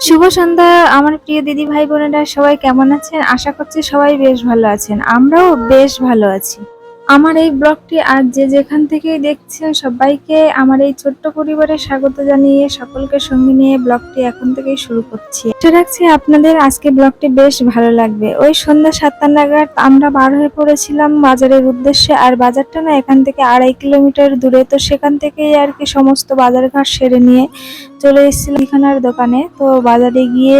শুভ সন্ধ্যা আমার প্রিয় দিদি ভাই বোনেরা, সবাই কেমন আছেন? আশা করছি সবাই বেশ ভালো আছেন। আমরাও বেশ ভালো আছি। আমার এই ব্লগটি আজ যে যেখান থেকেই দেখছেন সবাইকে আমার এই ছোট্ট পরিবারে স্বাগত জানিয়ে সকলকে সঙ্গে নিয়ে ব্লগটি এখন থেকেই শুরু করছি। আশা রাখছি আপনাদের আজকে ব্লগটি বেশ ভালো লাগবে। ওই সন্ধ্যা 7টা নাগাদ আমরা বার হয়ে পড়েছিলাম বাজারের উদ্দেশ্যে। আর বাজারটা না এখান থেকে 2.5 কিলোমিটার দূরে, তো সেখান থেকেই আর কি সমস্ত বাজারঘাট সেরে নিয়ে চলে এসেছিলাম মুদিখানার দোকানে। তো বাজারে গিয়ে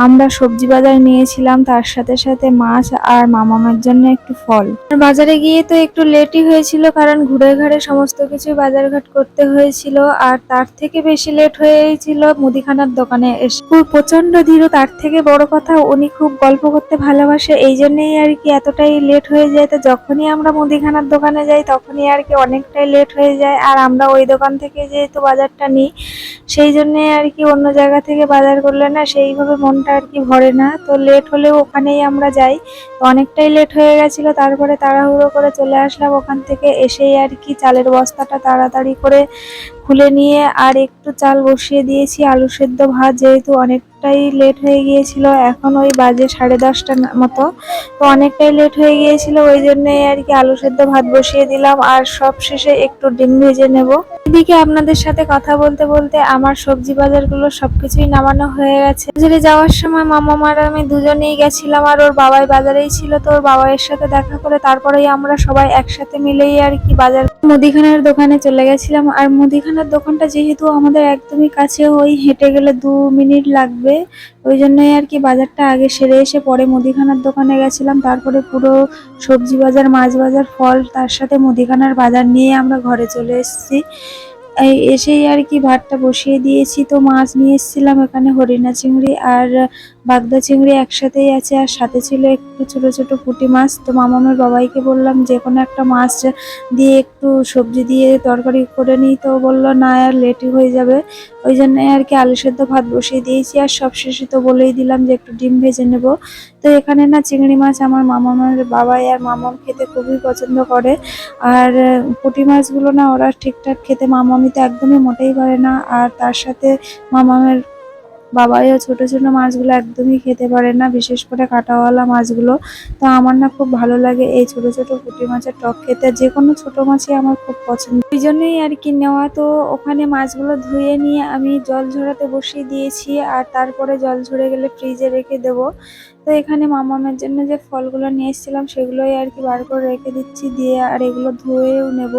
আমরা সবজি বাজার নিয়েছিলাম, তার সাথে সাথে মাছ আর মামার জন্য একটু ফল। বাজারে গিয়ে তো একটু লেটই হয়েছিল, কারণ ঘুরে ঘুরে সমস্ত কিছু বাজারঘাট করতে হয়েছিল। আর তার থেকে বেশি লেট হয়েছিল মুদিখানার দোকানে এসে। প্রচন্ড ধীর, তার থেকে বড় কথা উনি খুব গল্প করতে ভালোবাসে, এই জন্যই আর কি এতটাই লেট হয়ে যায়। তো যখনই আমরা মুদিখানার দোকানে যাই তখনই আর কি অনেকটাই লেট হয়ে যায়। আর আমরা ওই দোকান থেকে যেহেতু বাজারটা নিই, সেই জন্য আর কি অন্য জায়গা থেকে বাজার করলে না সেইভাবে মনটা আর কি ভরে না। তো লেট হলেও ওখানেই আমরা যাই। তো অনেকটাই লেট হয়ে গেছিল, তারপরে তাড়াহুড়ো করে চলে আসলাম ওখান থেকে। এসেই আর কি চালের বস্তাটা তাড়াতাড়ি করে খুলে নিয়ে আর একটু চাল বসিয়ে দিয়েছি, আলু সেদ্ধ ভাত, যেহেতু অনেকটাই লেট হয়ে গিয়েছিল। এখন ওই বাজে 10:30 মতো। তো অনেকটাই লেট হয়ে গিয়েছিল, ওই জন্যই আর কি আলু সেদ্ধ ভাত বসিয়ে দিলাম। আর সব শেষে একটু ডিম ভেজে নেব। এদিকে আপনাদের সাথে কথা বলতে বলতে আমার সবজি বাজারগুলো সবকিছুই নামানো হয়ে গেছে। বাজারে যাওয়ার সময় মামা আর আমি দুজনেই গেছিলাম, আর ওর বাবাই বাজারেই ছিল। তো ওর বাবার সাথে দেখা করে তারপরেই আমরা সবাই একসাথে মিলেই আর কি বাজার মুদিখানার দোকানে চলে গেছিলাম। আর মুদিখানার দোকানটা যেহেতু আমাদের একদমই কাছে, ওই হেঁটে গেলে 2 মিনিট লাগবে, ওই জন্যই আর কি বাজারটা আগে সেরে এসে পরে মুদিখানার দোকানে গেছিলাম। তারপরে পুরো সবজি বাজার, মাছ বাজার, ফল, তার সাথে মুদিখানার বাজার নিয়ে আমরা ঘরে চলে এসেছি। এই এসেই আর কি ভাতটা বসিয়ে দিয়েছি। তো মাছ নিয়ে এসেছিলাম এখানে হরিণা চিংড়ি আর বাগদা চিংড়ি একসাথেই আছে, আর সাথে ছিল একটু ছোট ছোট পুঁটি মাছ। তো মামামের বাবাইকে বললাম যে কোনো একটা মাছ দিয়ে একটু সবজি দিয়ে তরকারি করে নিই, তো বললো না আর লেটই হয়ে যাবে। ওই জন্য আর কি আলু সেদ্ধ ভাত বসিয়ে দিয়েছি। আর সবশেষে তো বলেই দিলাম যে একটু ডিম ভেজে নেব। তো এখানে না চিংড়ি মাছ আমার মামামের বাবাই আর মামাম খেতে খুবই পছন্দ করে। আর পুঁটি মাছগুলো না ওরা ঠিকঠাক খেতে, মামামি তো একদমই মোটেই পারে না। আর তার সাথে মামামের বাবাইও ছোট ছোট মাছগুলো একদমই খেতে পারে না, বিশেষ করে কাঁটাওয়ালা মাছগুলো। তো আমার না খুব ভালো লাগে এই ছোট ছোট পুঁটি মাছের টক খেতে, যে কোনো ছোট মাছই আমার খুব পছন্দ, ওই জন্যই আর কি নেওয়া। তো ওখানে মাছগুলো ধুয়ে নিয়ে আমি জল ঝরাতে বসিয়ে দিয়েছি, আর তারপরে জল ঝরে গেলে ফ্রিজে রেখে দেবো। তো এখানে মামামের জন্য যে ফলগুলো নিয়ে এসেছিলাম সেগুলোই আর কি বার করে রেখে দিচ্ছি, দিয়ে আর এগুলো ধুয়েও নেব,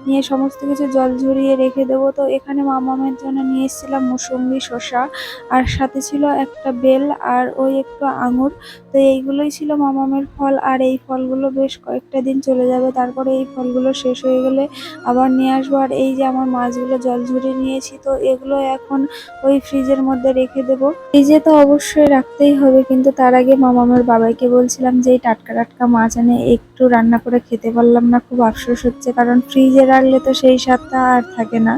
নিয়ে সমস্ত কিছু জল ঝরিয়ে রেখে দেবো। তো এখানে মামামের জন্য নিয়ে এসেছিলাম মুসম্বি, শসা, আর সাথে ছিল একটা বেল আর ওই একটু আঙুর। তো এইগুলোই ছিল মামামের ফল। আর এই ফলগুলো বেশ কয়েকটা দিন চলে যাবে, তারপরে এই ফলগুলো শেষ হয়ে গেলে আবার নিয়ে আসবো। আর এই যে আমার মাছগুলো জল ঝরিয়ে নিয়েছি, তো এগুলো এখন ওই ফ্রিজের মধ্যে রেখে দেবো। ফ্রিজে তো অবশ্যই রাখতেই হবে, কিন্তু তার আগে মামামের বাবাইকে বলছিলাম যে এই টাটকা টাটকা মাছ এনে একটু রান্না করে খেতে পারলাম না, খুব আফসোস হচ্ছে, কারণ ফ্রিজে রাখলে তো সেই স্বাদটা আর থাকে না।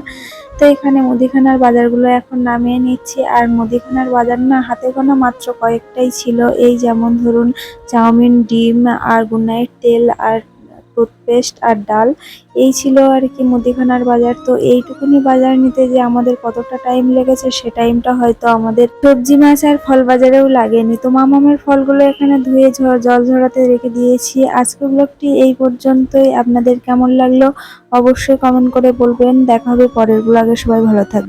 তো এখানে মুদিখানার বাজারগুলো এখন নামিয়ে নিচ্ছি। আর মুদিখানার বাজার না হাতে গোনা মাত্র কয়েকটাই ছিল, এই যেমন ধরুন চাউমিন, ডিম, আর গুডনাইট তেল, আর টুথপেস্ট, আর ডাল, এই ছিল আর কি মুদিখানার বাজার। তো এইটুকুনি বাজার নিতে যে আমাদের কতটা টাইম লেগেছে, সে টাইমটা হয়তো আমাদের সবজি মাছ আর ফল বাজারেও লাগেনি। তো মামামের ফলগুলো এখানে ধুয়ে জল ঝরাতে রেখে দিয়েছি। আজকের ব্লগটি এই পর্যন্তই। আপনাদের কেমন লাগলো অবশ্যই কমেন্ট করে বলবেন। দেখা হবে পরের ব্লগে, সবাই ভালো থাকবেন।